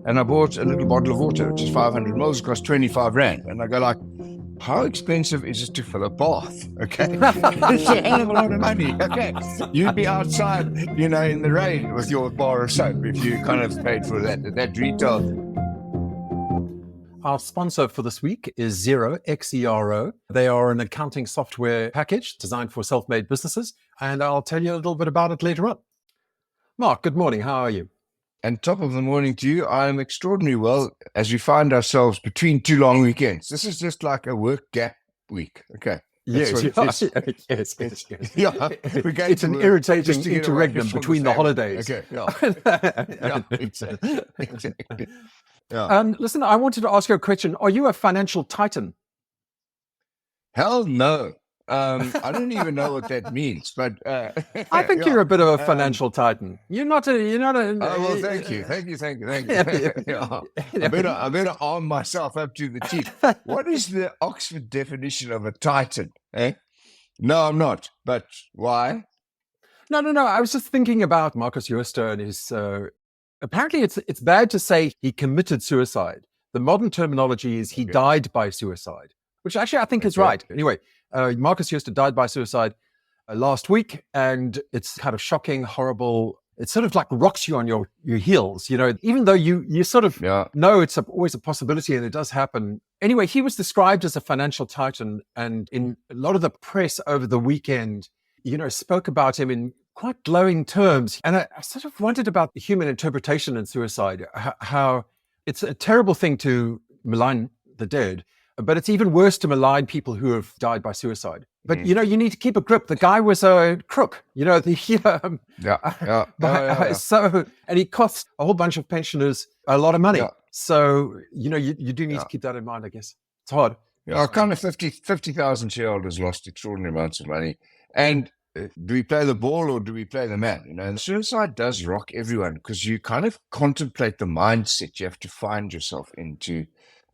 and I bought a little bottle of water, which is 500 mils, cost 25 Rand. And I go like, how expensive is it to fill a bath? Okay. It's a hell of a lot of money. Okay. You'd be outside, in the rain with your bar of soap if you kind of paid for that retail. Our sponsor for this week is Xero, Xero. They are an accounting software package designed for self-made businesses, and I'll tell you a little bit about it later on. Mark, good morning. How are you? And top of the morning to you. I'm extraordinarily well as we find ourselves between two long weekends. This is just like a work gap week. Okay. Yes. Yeah, it's an irritating interregnum between the holidays. Okay. Yeah. Exactly. Yeah. Listen, I wanted to ask you a question. Are you a financial titan? Hell no. I don't even know what that means, but I think you're a bit of a financial titan. You're not a. Oh well, thank you. Yeah. I better arm myself up to the teeth. What is the Oxford definition of a titan? No, I'm not. But why? No. I was just thinking about Marcus Jooste and his. Apparently, it's bad to say he committed suicide. The modern terminology is he died by suicide, which actually I think is right. Anyway. Marcus Jooste died by suicide last week, and it's kind of shocking, horrible. It sort of like rocks you on your heels, even though you sort of know it's always a possibility and it does happen. Anyway, he was described as a financial titan, and in a lot of the press over the weekend, spoke about him in quite glowing terms. And I sort of wondered about the human interpretation in suicide, how it's a terrible thing to malign the dead. But it's even worse to malign people who have died by suicide. But, you need to keep a grip. The guy was a crook, So, and he cost a whole bunch of pensioners a lot of money. Yeah. So, you do need to keep that in mind, I guess. It's hard. Yeah, kind of 50,000 shareholders lost extraordinary amounts of money. And do we play the ball or do we play the man? And suicide does rock everyone because you kind of contemplate the mindset you have to find yourself into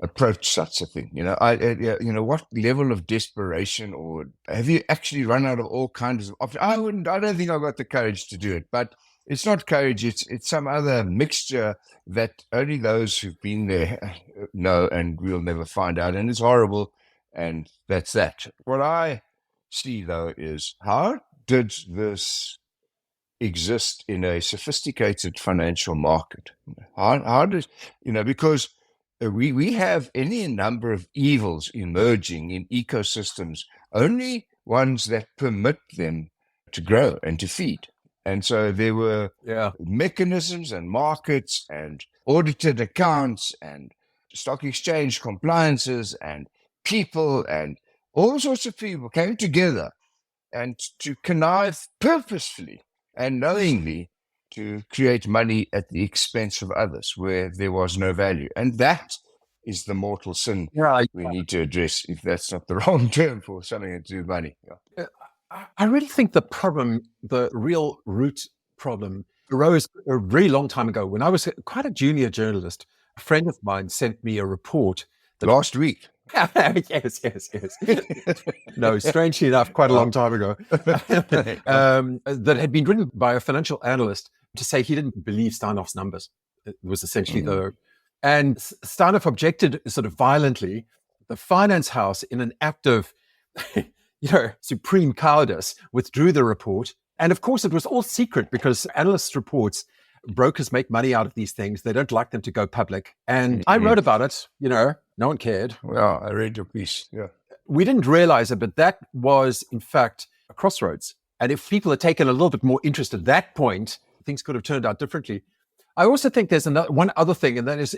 approach such a thing. What level of desperation, or have you actually run out of all kinds of options? I don't think I've got the courage to do it, but it's not courage. It's some other mixture that only those who've been there know, and we'll never find out. And it's horrible. And that's that. What I see though is, how did this exist in a sophisticated financial market? How does, because we have any number of evils emerging in ecosystems, only ones that permit them to grow and to feed. And so there were mechanisms and markets and audited accounts and stock exchange compliances and people, and all sorts of people came together and to connive purposefully and knowingly to create money at the expense of others where there was no value. And that is the mortal sin we need to address, if that's not the wrong term for something to do with money. Yeah. I really think the real root problem arose a very long time ago. When I was quite a junior journalist, a friend of mine sent me a report. Last week. Yes. No, strangely enough, quite a long time ago, that had been written by a financial analyst to say he didn't believe Steinhoff's numbers. It was essentially and Steinhoff objected sort of violently. The finance house, in an act of, supreme cowardice, withdrew the report. And of course, it was all secret because analysts' reports, brokers make money out of these things. They don't like them to go public. And I wrote about it, no one cared. Well, I read your piece, yeah. We didn't realize it, but that was, in fact, a crossroads. And if people had taken a little bit more interest at that point, things could have turned out differently. I also think there's one other thing, and that is,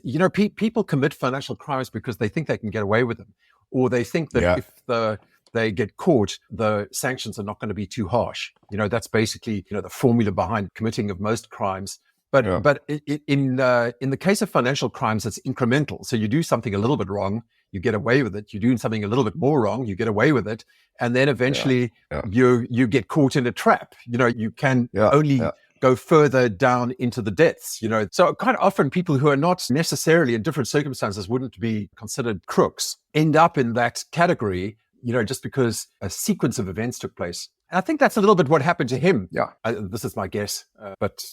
people commit financial crimes because they think they can get away with them, or they think that if they get caught, the sanctions are not going to be too harsh. That's basically, the formula behind committing of most crimes. But in the case of financial crimes, it's incremental. So you do something a little bit wrong, you get away with it. You do something a little bit more wrong, you get away with it, and then eventually you get caught in a trap. You can only go further down into the depths. So quite often people who are not necessarily in different circumstances wouldn't be considered crooks end up in that category. Just because a sequence of events took place. And I think that's a little bit what happened to him. Yeah, this is my guess, but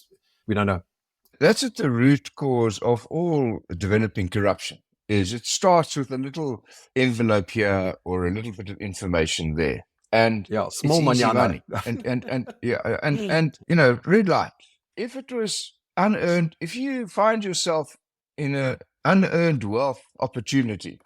we don't know. that's at the root cause of all developing corruption. Is it starts with a little envelope here or a little bit of information there, and Yeah, it's small easy manana. money. And red light. If it was unearned, if you find yourself in a unearned wealth opportunity,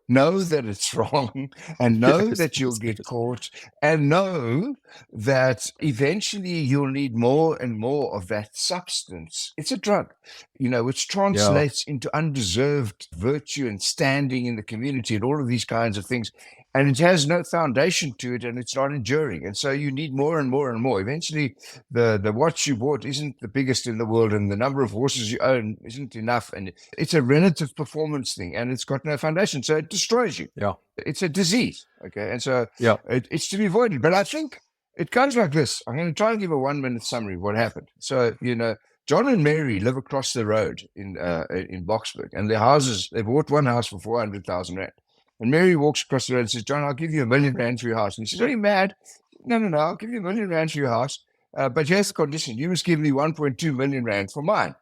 know that it's wrong, and know Yes, that you'll yes, get yes. caught, and know that eventually you'll need more and more of that substance. It's a drug, which Yeah, translates into undeserved virtue and standing in the community and all of these kinds of things. And it has no foundation to it, and it's not enduring. And so you need more and more and more. Eventually, the watch you bought isn't the biggest in the world, and the number of horses you own isn't enough. And it's a relative performance thing, and it's got no foundation. So it destroys you. yeah, It's a disease. Okay. And so yeah. it's to be avoided. But I think it goes like this. I'm going to try and give a 1-minute summary of what happened. So, John and Mary live across the road in Boksburg, and their houses, they bought one house for 400,000 rand. And Mary walks across the road and says, John, I'll give you 1 million rand for your house. And he says, are you mad? No, I'll give you 1 million rand for your house. But here's the condition. You must give me 1.2 million rand for mine.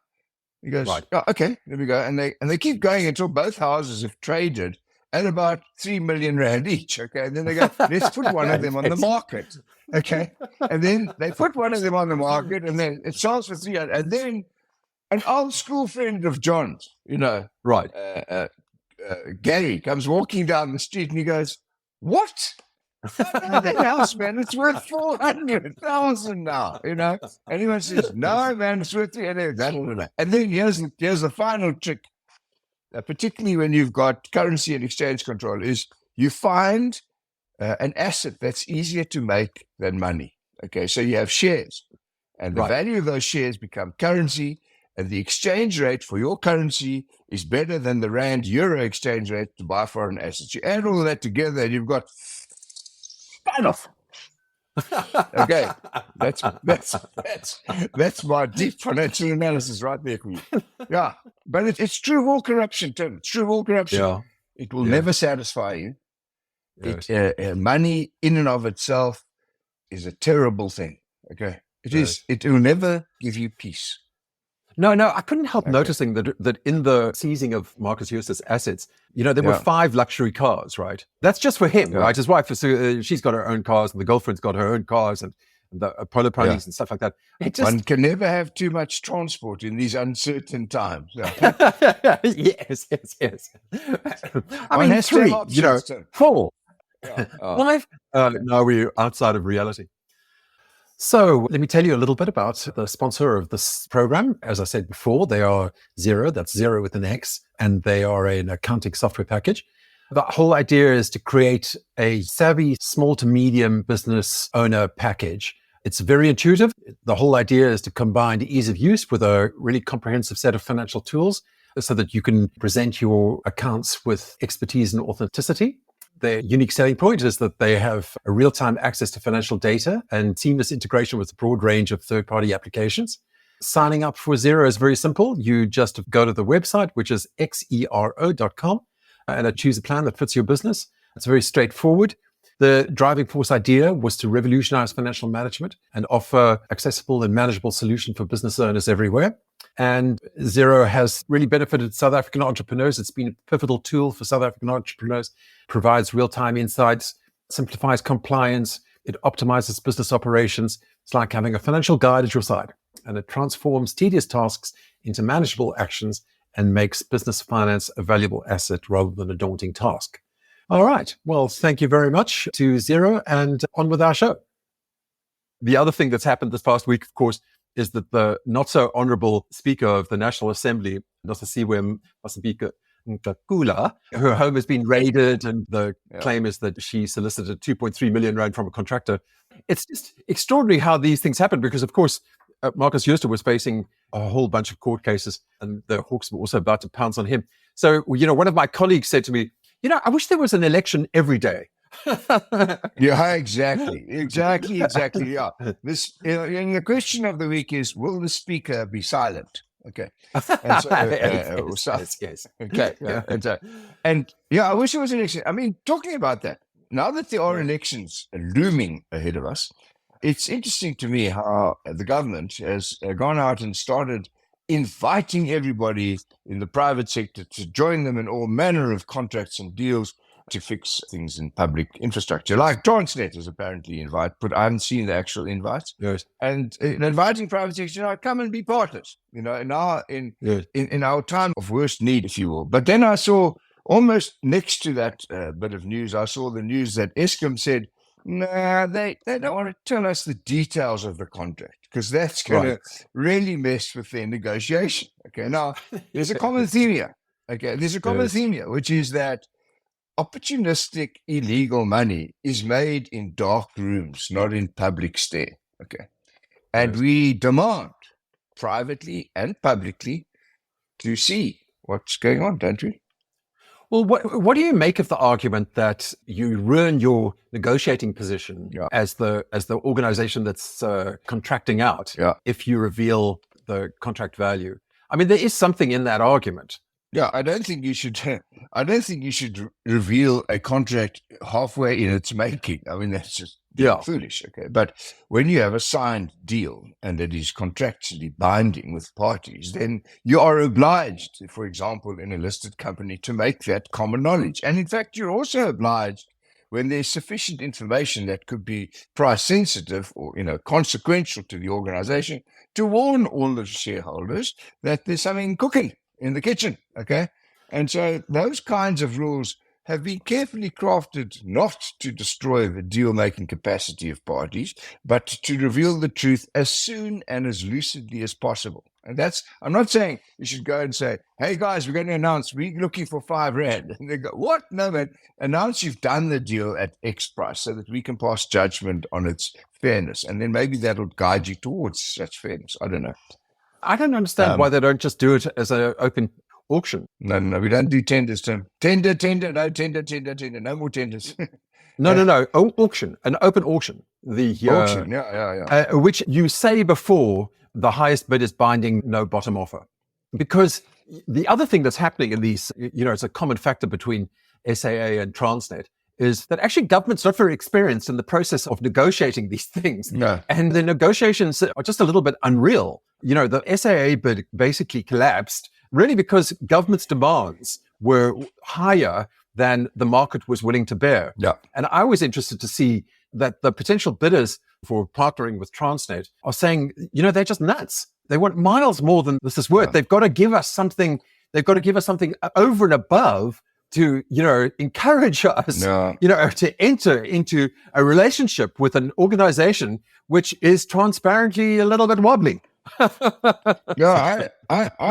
He goes, Right. oh, okay, there we go. And they keep going until both houses have traded at about 3 million rand each. Okay. And then they go, let's put one of them on the market. Okay. And then they put one of them on the market, and then it sells for 300. And then an old school friend of John's, Right. Gary, comes walking down the street, and he goes, what? That house, man, it's worth 400,000 now, And he says, no, man, it's worth 300. And then here's the final trick, particularly when you've got currency and exchange control, is you find an asset that's easier to make than money. Okay, so you have shares, and the Right. value of those shares become currency, and the exchange rate for your currency is better than the rand-euro exchange rate to buy foreign assets. You add all of that together, and you've got enough. Okay, that's my deep financial analysis right there for you. Yeah, but it's true of all corruption, Tim. It's true of all corruption. Yeah. It will Yeah. never satisfy you. Yes. Money in and of itself is a terrible thing. Okay, it Yes. is. It will never give you peace. No, I couldn't help Okay. noticing that in the seizing of Marcus Jooste's assets, there were Yeah. 5 luxury cars, right? That's just for him, Yeah. right? His wife, she's got her own cars, and the girlfriend's got her own cars, and the Polo ponies Yeah. and stuff like that. It just, One can never have too much transport in these uncertain times. Yeah. yes. I One mean, has to have 3, options, Tim. 4, Yeah. 5. No, we're outside of reality. So let me tell you a little bit about the sponsor of this program. As I said before, they are Xero, that's Xero with an X, and they are an accounting software package. The whole idea is to create a savvy small to medium business owner package. It's very intuitive. The whole idea is to combine ease of use with a really comprehensive set of financial tools so that you can present your accounts with expertise and authenticity. Their unique selling point is that they have a real-time access to financial data and seamless integration with a broad range of third-party applications. Signing up for Xero is very simple. You just go to the website, which is xero.com, and choose a plan that fits your business. It's very straightforward. The driving force idea was to revolutionize financial management and offer accessible and manageable solution for business owners everywhere. And Xero has really benefited South African entrepreneurs. It's been a pivotal tool for South African entrepreneurs, provides real-time insights, simplifies compliance, it optimizes business operations. It's like having a financial guide at your side, and it transforms tedious tasks into manageable actions and makes business finance a valuable asset rather than a daunting task. All right. Well, thank you very much to Xero, and on with our show. The other thing that's happened this past week, of course, is that the not so honorable Speaker of the National Assembly, Nosisiwe Masibika Nkakula, her home has been raided, and the claim is that she solicited 2.3 million rand from a contractor. It's just extraordinary how these things happen because, of course, Marcus Jooste was facing a whole bunch of court cases, and the Hawks were also about to pounce on him. So, one of my colleagues said to me, I wish there was an election every day. Yeah, exactly. Yeah. This, and the question of the week is: will the speaker be silent? Okay. And so, Yes. Okay. Yeah. And I wish it was an election. I mean, talking about that, now that there are elections looming ahead of us, it's interesting to me how the government has gone out and started inviting everybody in the private sector to join them in all manner of contracts and deals to fix things in public infrastructure, like Transnet is apparently but I haven't seen the actual invites. Yes. And inviting private sector, come and be partners, in our time of worst need, if you will. But then I saw almost next to that bit of news, I saw the news that Eskom said, nah, they don't want to tell us the details of the contract because that's going to really mess with their negotiation. Okay, now there's a common theme here. Okay, there's a common theme here, which is that opportunistic illegal money is made in dark rooms, not in public stare. Okay, and we demand privately and publicly to see what's going on, don't we? Well, what do you make of the argument that you ruin your negotiating position as the organization that's contracting out if you reveal the contract value? I mean, there is something in that argument. Yeah, I don't think you should. I don't think you should reveal a contract halfway in its making. I mean, that's just foolish. Okay, but when you have a signed deal and it is contractually binding with parties, then you are obliged, for example, in a listed company, to make that common knowledge. And in fact, you're also obliged when there's sufficient information that could be price sensitive or consequential to the organization to warn all the shareholders that there's something cooking in the kitchen, okay? And so those kinds of rules have been carefully crafted not to destroy the deal-making capacity of parties, but to reveal the truth as soon and as lucidly as possible. And I'm not saying you should go and say, hey guys, we're going to announce we're looking for R5. And they go, what? No, man, announce you've done the deal at X price so that we can pass judgment on its fairness. And then maybe that'll guide you towards such fairness. I don't know. I don't understand why they don't just do it as an open auction. No, we don't do tenders, Tim. Tender, no more tenders. No, auction, an open auction. Auction, yeah. Which you say before the highest bid is binding, no bottom offer. Because the other thing that's happening in these, it's a common factor between SAA and Transnet, is that actually government's not very experienced in the process of negotiating these things. No. And the negotiations are just a little bit unreal. The SAA bid basically collapsed really because government's demands were higher than the market was willing to bear. Yeah. And I was interested to see that the potential bidders for partnering with Transnet are saying, they're just nuts. They want miles more than this is worth. Yeah. They've got to give us something. They've got to give us something over and above to, encourage us, to enter into a relationship with an organization which is transparently a little bit wobbly. I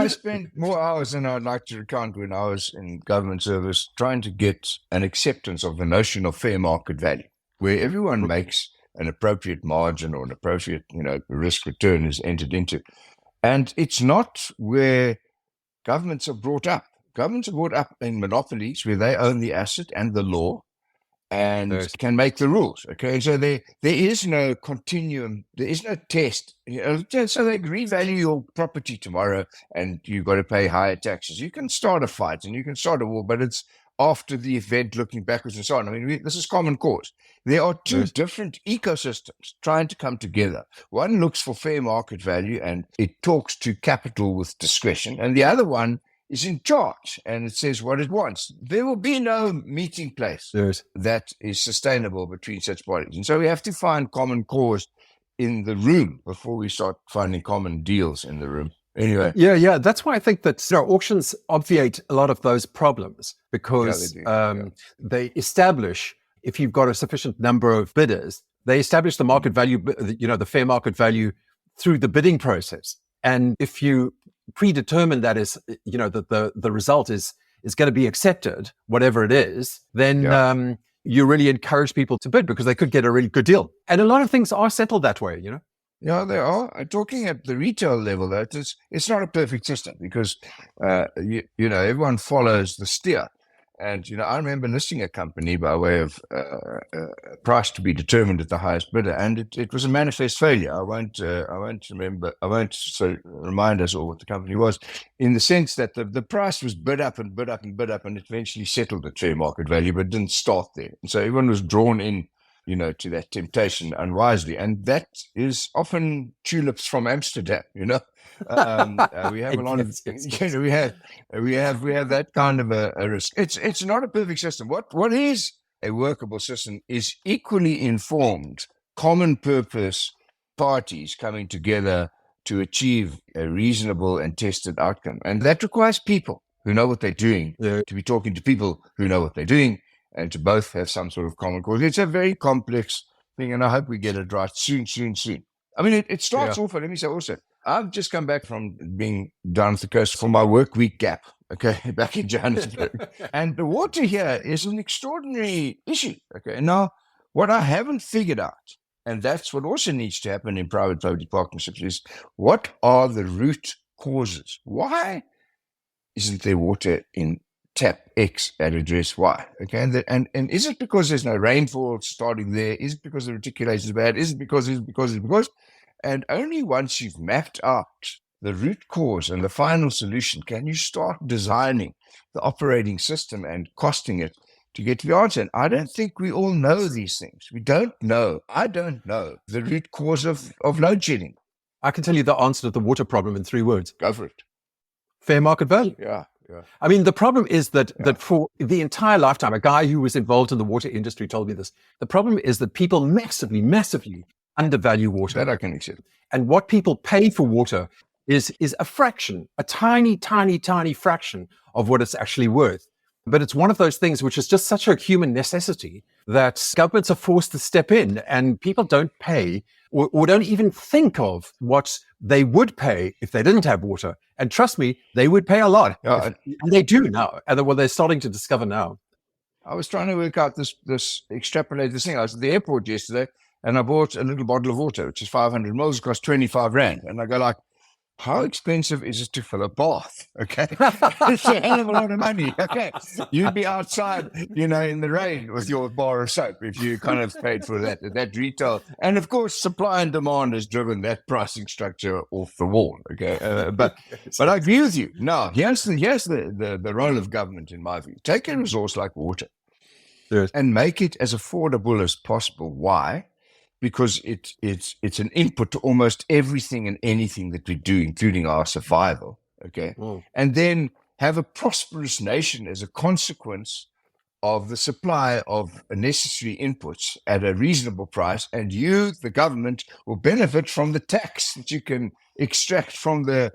spent more hours than I'd like to recount when I was in government service trying to get an acceptance of the notion of fair market value, where everyone makes an appropriate margin or an appropriate, risk return is entered into. And it's not where governments are brought up. Governments are brought up in monopolies where they own the asset and the law and can make the rules. Okay, so there is no continuum, there is no test. So they revalue your property tomorrow and you've got to pay higher taxes. You can start a fight and you can start a war, but it's after the event, looking backwards and so on. I mean, this is common cause. There are two different ecosystems trying to come together. One looks for fair market value and it talks to capital with discretion, and the other one is in charge and it says what it wants. There will be no meeting place that is sustainable between such parties. And so we have to find common cause in the room before we start finding common deals in the room. Anyway. Yeah. That's why I think that auctions obviate a lot of those problems because they establish, if you've got a sufficient number of bidders, they establish the market value, the fair market value through the bidding process. And if you predetermine that is, that the result is going to be accepted, whatever it is, then you really encourage people to bid because they could get a really good deal. And a lot of things are settled that way, Yeah, they are. Talking at the retail level, though, it's not a perfect system because, everyone follows the steer. And, I remember listing a company by way of price to be determined at the highest bidder, and it was a manifest failure. I won't remind us all what the company was, in the sense that the price was bid up and bid up and bid up and eventually settled at fair market value, but didn't start there. And so everyone was drawn in to that temptation unwisely. And that is often tulips from Amsterdam, we have a lot of, Yes. we have that kind of a risk. It's not a perfect system. What is a workable system is equally informed, common purpose parties coming together to achieve a reasonable and tested outcome. And that requires people who know what they're doing, to be talking to people who know what they're doing, and to both have some sort of common cause. It's a very complex thing, and I hope we get it right soon. I mean, it starts off, let me say also, I've just come back from being down the coast for my work week gap, back in Johannesburg. And the water here is an extraordinary issue, Now, what I haven't figured out, and that's what also needs to happen in private-public partnerships, is what are the root causes? Why isn't there water in tap X at address Y? And is it because there's no rainfall starting there? Is it because the reticulation is bad? Is it because? And only once you've mapped out the root cause and the final solution can you start designing the operating system and costing it to get to the answer. And I don't think we all know these things. We don't know. I don't know the root cause of load shedding. I can tell you the answer to the water problem in 3 words. Go for it. Fair market value. Yeah. I mean, the problem is that for the entire lifetime, a guy who was involved in the water industry told me this. The problem is that people massively undervalue water. That I can accept. And what people pay for water is a fraction, a tiny fraction of what it's actually worth. But it's one of those things which is just such a human necessity that governments are forced to step in, and people don't pay or don't even think of what they would pay if they didn't have water. And trust me, they would pay a lot. And they do now. And they're starting to discover now. I was trying to work out extrapolate this thing. I was at the airport yesterday and I bought a little bottle of water, which is 500 mils, cost 25 Rand. And I go like, how expensive is it to fill a bath? It's a hell of a lot of money. You'd be outside, in the rain with your bar of soap if you kind of paid for that retail. And of course, supply and demand has driven that pricing structure off the wall. But I agree with you. Now, here's the role of government, in my view. Take a resource like water and make it as affordable as possible. Why? Because it's an input to almost everything and anything that we do, including our survival. And then have a prosperous nation as a consequence of the supply of necessary inputs at a reasonable price, and you, the government, will benefit from the tax that you can extract from the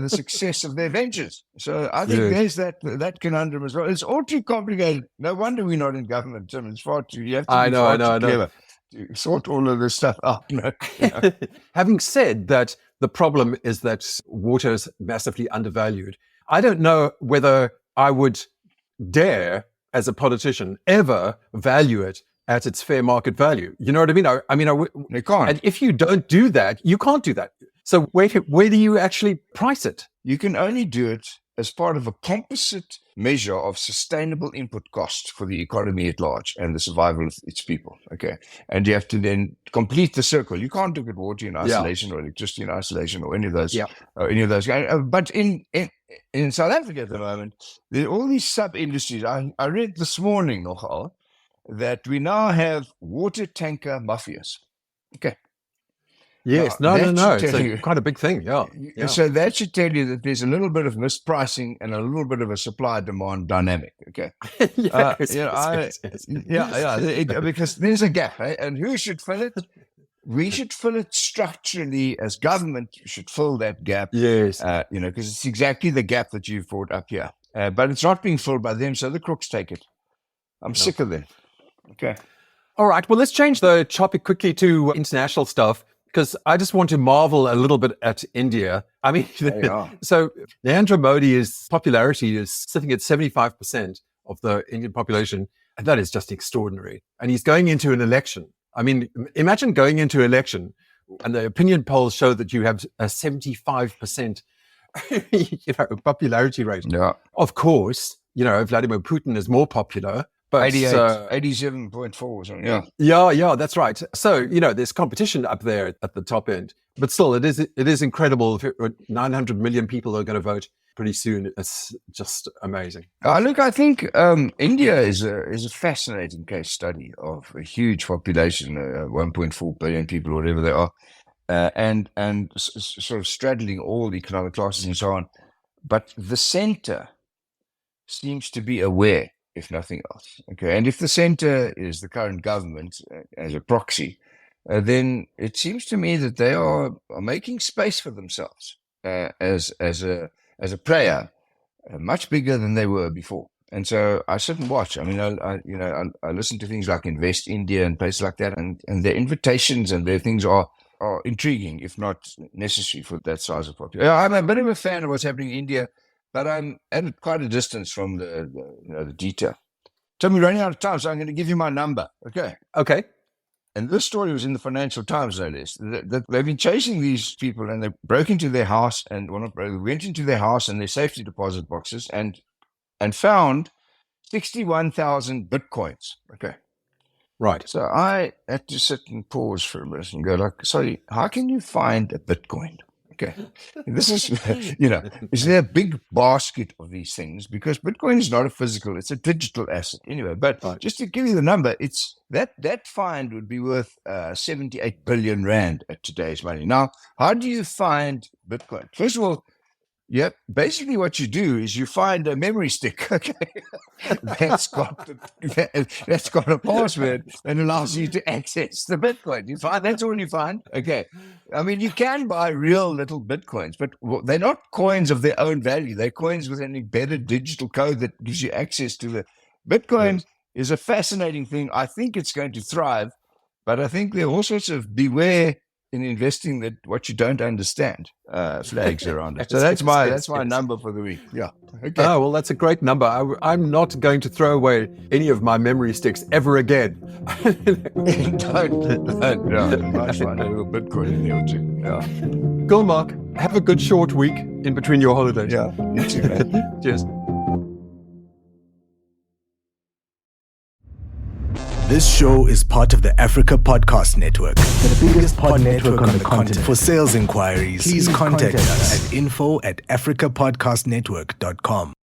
success of their ventures. So I think there's that conundrum as well. It's all too complicated. No wonder we're not in government, Tim. It's far too. You have to be far too clever to sort all of this stuff out. Having said that, the problem is that water is massively undervalued. I don't know whether I would dare, as a politician, ever value it at its fair market value. You know what I mean? You can't. And if you don't do that, you can't do that. So where do you actually price it? You can only do it as part of a composite measure of sustainable input costs for the economy at large and the survival of its people. And you have to then complete the circle. You can't look at water in isolation or electricity in isolation or any of those. But in South Africa at the moment, there are all these sub-industries. I read this morning, nogal, that we now have water tanker mafias. Yes, no. It's quite a big thing. Yeah. So that should tell you that there's a little bit of mispricing and a little bit of a supply-demand dynamic. Because there's a gap, and who should fill it? We should fill it structurally as government. We should fill that gap. Yes, because it's exactly the gap that you've brought up here. But it's not being filled by them, so the crooks take it. I'm sick of them. All right. Well, let's change the topic quickly to international stuff, because I just want to marvel a little bit at India. I mean, so Narendra Modi's popularity is sitting at 75% of the Indian population, and that is just extraordinary. And he's going into an election. I mean, imagine going into an election, and the opinion polls show that you have a 75% popularity rate. Of course, Vladimir Putin is more popular. But 87.4 or something. Yeah, that's right. So, there's competition up there at the top end. But still, it is incredible. If 900 million people are going to vote pretty soon. It's just amazing. Look, I think India is a fascinating case study of a huge population, 1.4 billion people, whatever they are, and sort of straddling all economic classes and so on. But the center seems to be aware, if nothing else. Okay, and if the center is the current government as a proxy, then it seems to me that they are making space for themselves as a player, much bigger than they were before. And so I sit and watch. I mean, I listen to things like Invest India and places like that, and their invitations and their things are intriguing, if not necessary for that size of population. I'm a bit of a fan of what's happening in India, but I'm at quite a distance from the detail. So we're running out of time, so I'm going to give you my number. Okay. And this story was in the Financial Times, no less. That they've been chasing these people, and they broke into their house, and went into their house and their safety deposit boxes, and found 61,000 bitcoins. Okay, right. So I had to sit and pause for a minute and go, like, sorry, how can you find a bitcoin? Okay, this is, is there a big basket of these things? Because Bitcoin is not a physical, it's a digital asset. Anyway, but just to give you the number, it's that find would be worth 78 billion rand at today's money. Now, how do you find Bitcoin? First of all, basically what you do is you find a memory stick, okay, that's got a password and allows you to access the Bitcoin. That's all you find. Okay. I mean, you can buy real little Bitcoins, but they're not coins of their own value. They're coins with an embedded digital code that gives you access to the Bitcoin. Is a fascinating thing. I think it's going to thrive, but I think there are all sorts of beware in investing that what you don't understand flags around it. So that's my number for the week. Yeah. Okay. Oh, well, that's a great number. I'm not going to throw away any of my memory sticks ever again. Don't. Nice one. A little Bitcoin in there too. Yeah. Cool, Mark. Have a good short week in between your holidays. Yeah. You too, man. Cheers. This show is part of the Africa Podcast Network, the biggest pod network on the continent. For sales inquiries, please contact us at info@africapodcastnetwork.com.